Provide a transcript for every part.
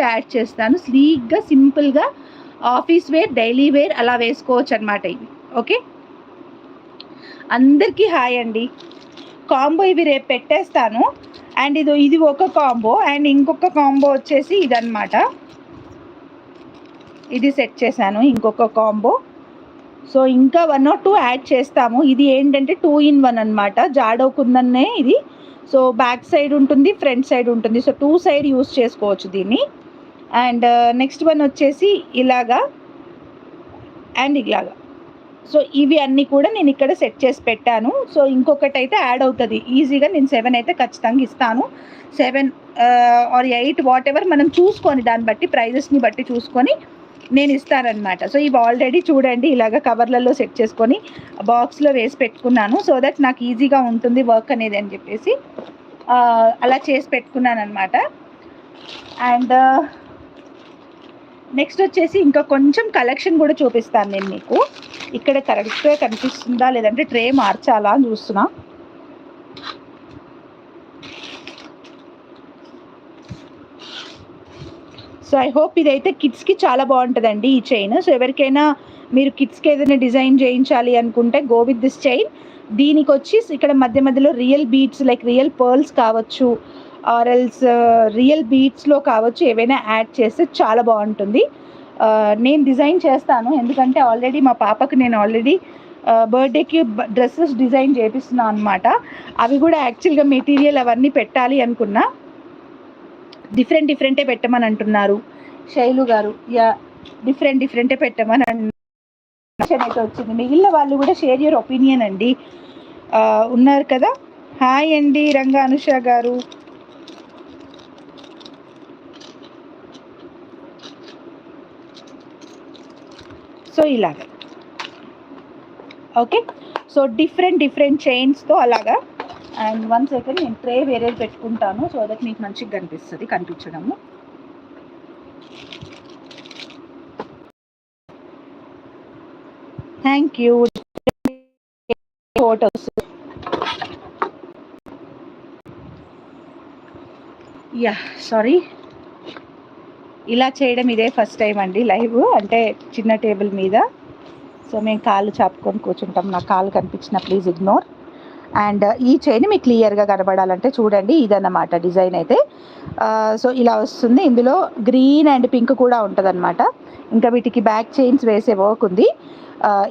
Add చేస్తాను. స్లీక్గా సింపుల్గా office wear, daily wear అలా వేసుకోవచ్చు అనమాట ఇవి. ఓకే, అందరికీ హాయ్ అండి. కాంబో ఇవి రేపు పెట్టేస్తాను. అండ్ ఇది ఒక కాంబో, అండ్ ఇంకొక కాంబో వచ్చేసి ఇదన్నమాట. ఇది సెట్ చేశాను ఇంకొక కాంబో. సో ఇంకా 1 or 2 యాడ్ చేస్తాము. ఇది ఏంటంటే 2 in 1 అనమాట. జాడో కుందన్నే ఇది. సో బ్యాక్ సైడ్ ఉంటుంది, ఫ్రంట్ సైడ్ ఉంటుంది. సో 2 సైడ్ యూస్ చేసుకోవచ్చు దీన్ని. అండ్ నెక్స్ట్ వన్ వచ్చేసి ఇలాగా అండ్ ఇలాగా. సో ఇవి అన్నీ కూడా నేను ఇక్కడ సెట్ చేసి పెట్టాను. సో ఇంకొకటి అయితే యాడ్ అవుతుంది ఈజీగా. నేను 7 అయితే ఖచ్చితంగా ఇస్తాను. 7 or 8 వాట్ ఎవర్ మనం చూసుకొని, దాన్ని బట్టి ప్రైజెస్ని బట్టి చూసుకొని నేను ఇస్తానన్నమాట. సో ఇవి ఆల్రెడీ చూడండి ఇలాగ కవర్లలో సెట్ చేసుకొని బాక్స్లో వేసి పెట్టుకున్నాను. సో దట్ నాకు ఈజీగా ఉంటుంది వర్క్ అనేది అని చెప్పేసి అలా చేసి పెట్టుకున్నాను అనమాట. అండ్ నెక్స్ట్ వచ్చేసి ఇంకా కొంచెం కలెక్షన్ కూడా చూపిస్తాను నేను మీకు. ఇక్కడ కరెక్ట్గా కనిపిస్తుందా లేదంటే ట్రే మార్చాలా అని చూస్తున్నా. సో ఐ హోప్ ఇదైతే కిడ్స్కి చాలా బాగుంటుందండి ఈ చైన్. సో ఎవరికైనా మీరు కిడ్స్కి ఏదైనా డిజైన్ చేయించాలి అనుకుంటే గో విత్ దిస్ చైన్. దీనికి వచ్చి ఇక్కడ మధ్య మధ్యలో real beads like real pearls కావచ్చు, ఆర్ఎల్స్ రియల్ బీడ్స్లో కావచ్చు, ఏవైనా యాడ్ చేస్తే చాలా బాగుంటుంది. నేను డిజైన్ చేస్తాను, ఎందుకంటే ఆల్రెడీ మా పాపకు నేను ఆల్రెడీ బర్త్డేకి డ్రెస్సెస్ డిజైన్ చేపిస్తున్నాను అనమాట. అవి కూడా యాక్చువల్గా మెటీరియల్ అవన్నీ పెట్టాలి అనుకున్నా, డిఫరెంటే పెట్టమని అంటున్నారు శైలు గారు. యా, డిఫరెంటే పెట్టమని అయితే వచ్చింది. మిగిలిన వాళ్ళు కూడా షేర్ యువర్ ఒపీనియన్ అండి. ఉన్నారు కదా. హాయ్ అండి రంగా అనుష గారు. సో ఇలాగ ఓకే. సో డిఫరెంట్ చైన్స్తో అలాగా. అండ్ 1 second నేను ట్రే వేరే పెట్టుకుంటాను, సో దట్ మీకు మంచిగా కనిపిస్తుంది కనిపించడము. Thank you. ఫోటోస్ యా సారీ, ఇలా చేయడం ఇదే ఫస్ట్ టైం అండి లైవ్, అంటే చిన్న టేబుల్ మీద. సో మేము కాళ్ళు చాపుకొని కూర్చుంటాం. నా కాళ్ళు కనిపించిన ప్లీజ్ ఇగ్నోర్. అండ్ ఈ చైన్ మీకు క్లియర్గా కనబడాలంటే చూడండి, ఇదన్నమాట డిజైన్ అయితే. సో ఇలా వస్తుంది. ఇందులో గ్రీన్ అండ్ పింక్ కూడా ఉంటుంది అనమాట. ఇంకా వీటికి బ్యాక్ చైన్స్ వేసే వర్క్ ఉంది,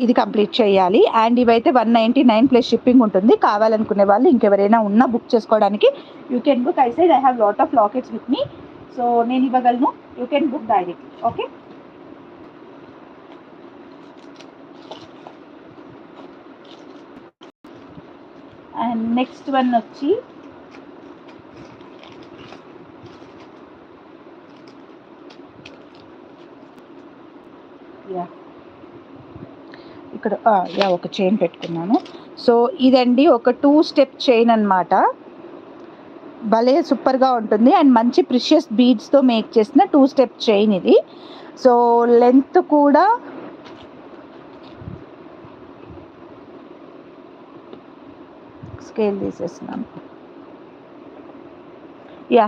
ఇది కంప్లీట్ చేయాలి. అండ్ ఇవైతే 199 ప్లస్ షిప్పింగ్ ఉంటుంది. కావాలనుకునే వాళ్ళు ఇంకెవరైనా ఉన్నా బుక్ చేసుకోవడానికి you can book. I side I have lot of lockets with me, so నేను ఇవ్వగలను. You can book directly. Okay, and next one వచ్చి ఇక్కడ ఒక చైన్ పెట్టుకున్నాను. సో ఇదండి ఒక 2 step చైన్ అనమాట. భలే సూపర్గా ఉంటుంది అండ్ మంచి ప్రిషియస్ బీడ్స్తో మేక్ చేసిన 2 step చైన్ ఇది. సో లెంత్ కూడా స్కేల్ తీసేస్తున్నాను. యా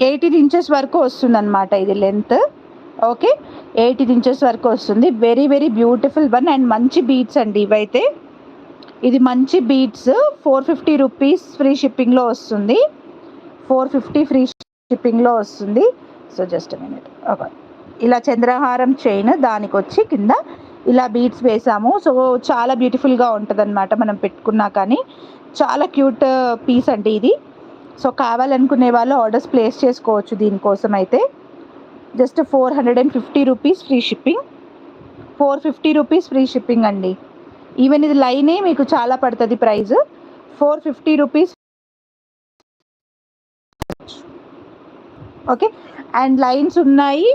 18 inches వరకు వస్తుందన్నమాట ఇది లెంత్. ఓకే, 18 inches వరకు వస్తుంది. వెరీ బ్యూటిఫుల్ వన్ అండ్ మంచి బీడ్స్ అండి ఇవైతే. ఇది మంచి బీడ్స్. 450 రూపీస్ ఫ్రీ షిప్పింగ్లో వస్తుంది. 450 ఫ్రీ షిప్పింగ్లో వస్తుంది. So just minute. ఓకే, ఇలా చంద్రహారం చైన్, దానికి వచ్చి కింద ఇలా బీడ్స్ వేసాము. సో చాలా బ్యూటిఫుల్గా ఉంటుంది అనమాట మనం పెట్టుకున్నా కానీ. చాలా క్యూట్ పీస్ అండి ఇది. సో కావాలనుకునే వాళ్ళు ఆర్డర్స్ ప్లేస్ చేసుకోవచ్చు దీనికోసం అయితే. Just 450 rupees free shipping. 450 rupees free shipping అండి. ఈవెన్ ఇది లైనే మీకు చాలా పడుతుంది price. 450 rupees. Okay, and lines ఉన్నాయి.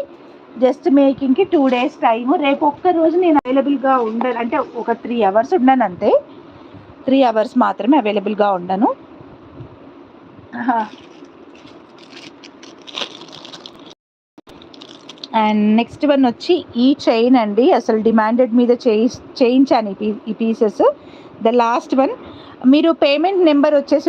జస్ట్ మేకింగ్కి 2 days టైము. రేపు ఒక్క రోజు నేను అవైలబుల్గా ఉండను, అంటే ఒక 3 hours ఉండను అంతే. 3 hours మాత్రమే అవైలబుల్గా ఉండను. అండ్ నెక్స్ట్ వన్ వచ్చి ఈ చైన్ అండి. అసలు డిమాండెడ్ మీద చేయించాను ఈ పీసెస్. The last one. మీరు పేమెంట్ నెంబర్ వచ్చేసి